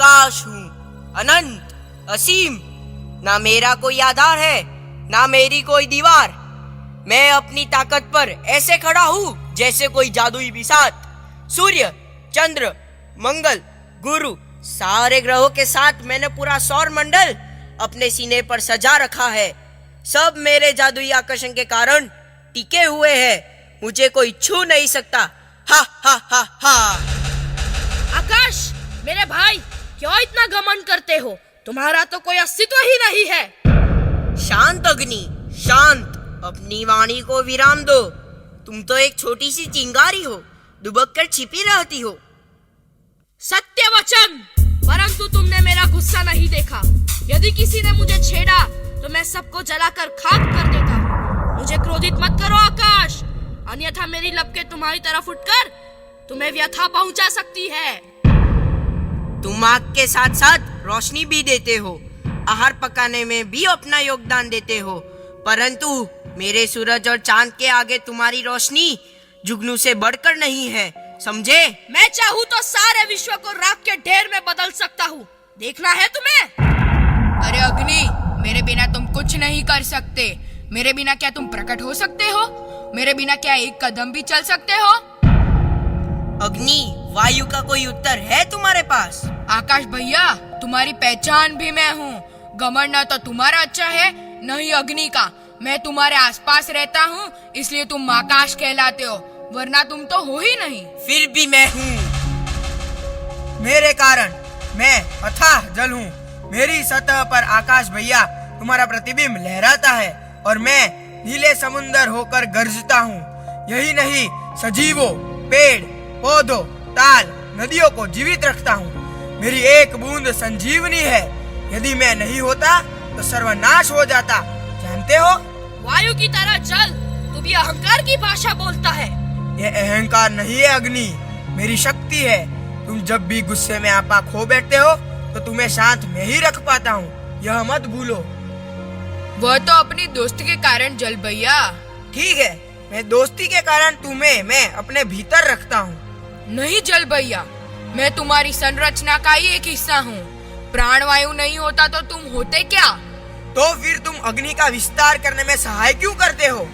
आकाश हूँ, अनंत, असीम। ना मेरा कोई आधार है, ना मेरी कोई दीवार। मैं अपनी ताकत पर ऐसे खड़ा हूँ जैसे कोई जादुई बिसात। सूर्य, चंद्र, मंगल, गुरु, सारे ग्रहों के साथ मैंने पूरा सौर मंडल अपने सीने पर सजा रखा है। सब मेरे जादुई आकर्षण के कारण टिके हुए हैं। मुझे कोई छू नहीं सकता। हा हा हा हा। आकाश, मेरे भाई, क्यों इतना घमंड करते हो? तुम्हारा तो कोई अस्तित्व ही नहीं है। शांत अग्नि, शांत। अपनी वाणी को विराम दो। तुम तो एक छोटी सी चिंगारी हो, दुबक कर छिपी रहती हो। सत्य वचन। परंतु तुमने मेरा गुस्सा नहीं देखा। यदि किसी ने मुझे छेड़ा तो मैं सबको जलाकर खाक कर देता हूँ। मुझे क्रोधित मत करो आकाश, अन्यथा मेरी लपकें तुम्हारी तरफ उठकर तुम्हें व्यथा पहुंचा सकती है। तुम आग के साथ साथ रोशनी भी देते हो, आहार पकाने में भी अपना योगदान देते हो, परंतु मेरे सूरज और चांद के आगे तुम्हारी रोशनी जुगनू से बढ़कर नहीं है, समझे? मैं चाहूँ तो सारे विश्व को राख के ढेर में बदल सकता हूँ। देखना है तुम्हें? अरे अग्नि, मेरे बिना तुम कुछ नहीं कर सकते। मेरे बिना क्या तुम प्रकट हो सकते हो? मेरे बिना क्या एक कदम भी चल सकते हो? अग्नि, वायु का कोई उत्तर है तुम्हारे पास? आकाश भैया, तुम्हारी पहचान भी मैं हूँ। घमंड न तो तुम्हारा अच्छा है, न ही अग्नि का। मैं तुम्हारे आसपास रहता हूँ, इसलिए तुम आकाश कहलाते हो, वरना तुम तो हो ही नहीं। फिर भी मैं हूँ। मेरे कारण मैं अथाह जल हूँ। मेरी सतह पर आकाश भैया तुम्हारा प्रतिबिंब लहराता है और मैं नीले समुंदर होकर गरजता हूँ। यही नहीं, सजीवों, पेड़ पौधों, ताल, नदियों को जीवित रखता हूँ। मेरी एक बूंद संजीवनी है। यदि मैं नहीं होता तो सर्वनाश हो जाता, जानते हो? वायु की तरह जल, तू भी अहंकार की भाषा बोलता है। ये अहंकार नहीं है अग्नि, मेरी शक्ति है। तुम जब भी गुस्से में आपा खो बैठते हो तो तुम्हें शांत मैं ही रख पाता हूँ, यह मत भूलो। वह तो अपनी दोस्त के कारण जल भैया। ठीक है, मैं दोस्ती के कारण तुम्हें मैं अपने भीतर रखता हूँ। नहीं जल भैया, मैं तुम्हारी संरचना का ही एक हिस्सा हूँ। प्राणवायु नहीं होता तो तुम होते क्या? तो फिर तुम अग्नि का विस्तार करने में सहाय क्यों करते हो?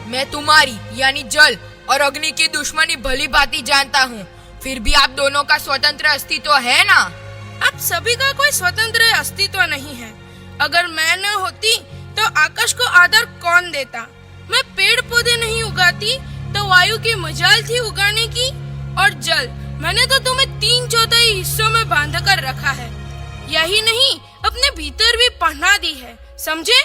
मैं तुम्हारी यानी जल और अग्नि की दुश्मनी भली भांति जानता हूँ, फिर भी आप दोनों का स्वतंत्र अस्तित्व है ना? अब सभी का कोई स्वतंत्र अस्तित्व नहीं है। अगर मैं न होती तो आकाश को आदर कौन देता? मैं पेड़ पौधे नहीं उगाती तो वायु की मजाल थी उगाने की। और जल, मैंने तो तुम्हें 3/4 हिस्सों में बांध कर रखा है। यही नहीं, अपने भीतर भी पहना दी है, समझे?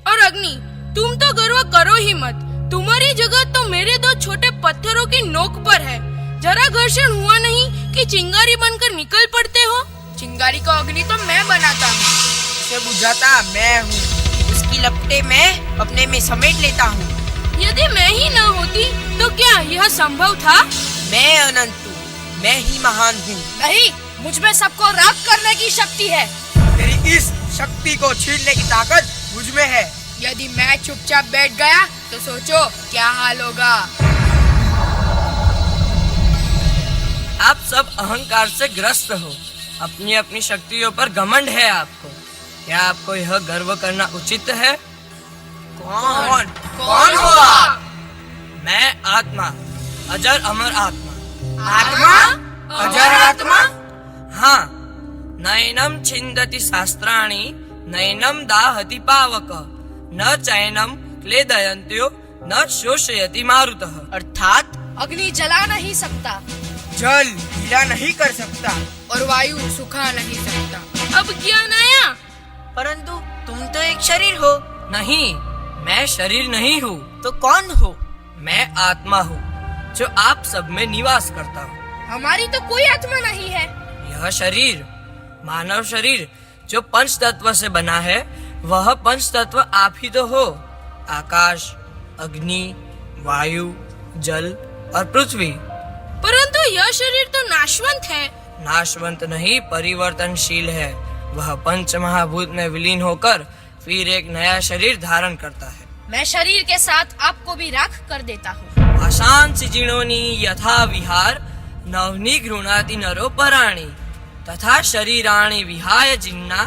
और अग्नि, तुम तो गर्व करो ही मत। तुम्हारी जगह तो मेरे 2 छोटे पत्थरों की नोक पर है। जरा घर्षण हुआ नहीं कि चिंगारी बनकर निकल पड़ते हो। चिंगारी को अग्नि तो मैं बनाता हूँ, उसे बुझाता मैं हूँ। उसकी लपटें मैं अपने में समेट लेता हूँ। यदि मैं ही न होती तो क्या यह संभव था? मैं अनंत हूँ, मैं ही महान हूँ। नहीं, मुझ में सबको राख करने की शक्ति है। तेरी इस शक्ति को छीनने की ताकत मुझ में है। यदि मैं चुपचाप बैठ गया तो सोचो क्या हाल होगा। आप सब अहंकार से ग्रस्त हो, अपनी अपनी शक्तियों पर घमंड है आपको। क्या आपको यह गर्व करना उचित है? कौन हो आप? मैं आत्मा, अजर अमर आत्मा। आत्मा? अजर आत्मा? हाँ, नैनम छिंदति शास्त्राणि, नैनम दाहति पावक, न चैनम क्लेदयन्त्यो, न शोषयति मारुतः। अर्थात अग्नि जला नहीं सकता, जल गीला नहीं कर सकता, और वायु सुखा नहीं सकता। अब ज्ञान आया। परंतु तुम तो एक शरीर हो। नहीं, मैं शरीर नहीं हूँ। तो कौन हो? मैं आत्मा हूँ जो आप सब में निवास करता हूँ। हमारी तो कोई आत्मा नहीं है। यह शरीर, मानव शरीर जो पंच तत्व से बना है, वह पंच तत्व आप ही तो हो। आकाश, अग्नि, वायु, जल और पृथ्वी। परंतु यह शरीर तो नाशवंत है। नाशवंत नहीं, परिवर्तनशील है। वह पंच महाभूत में विलीन होकर फिर एक नया शरीर धारण करता है। मैं शरीर के साथ आपको भी राख कर देता हूँ। अशांति जीर्णोनि यथा विहार, नवनी गृणाति नरो पराणि। तथा शरीराणि विहाय जिन्ना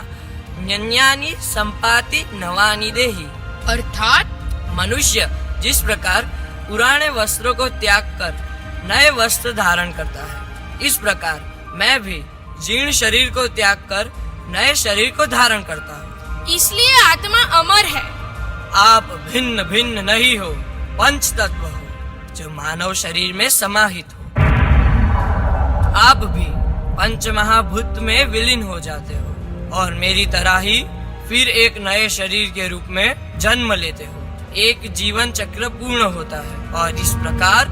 न्यन्यानि संपाति नवानि देहि। अर्थात मनुष्य जिस प्रकार पुराने वस्त्रों को त्याग कर नए वस्त्र धारण करता है, इस प्रकार मैं भी जीर्ण शरीर को त्याग कर नए शरीर को धारण करता हूँ। इसलिए आत्मा अमर है। आप भिन्न भिन्न नहीं हो, पंच तत्व हो जो मानव शरीर में समाहित हो। आप भी पंच महाभूत में विलीन हो जाते हो और मेरी तरह ही फिर एक नए शरीर के रूप में जन्म लेते हो। एक जीवन चक्र पूर्ण होता है और इस प्रकार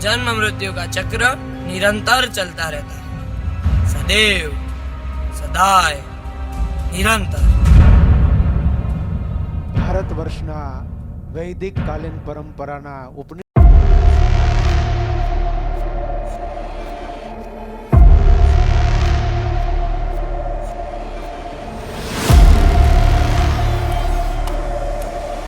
जन्म मृत्यु का चक्र निरंतर चलता रहता है, सदैव सदाय निरंतर। ભારત વર્ષના વૈદિક કાલીન પરંપરાના ઉપનિષદ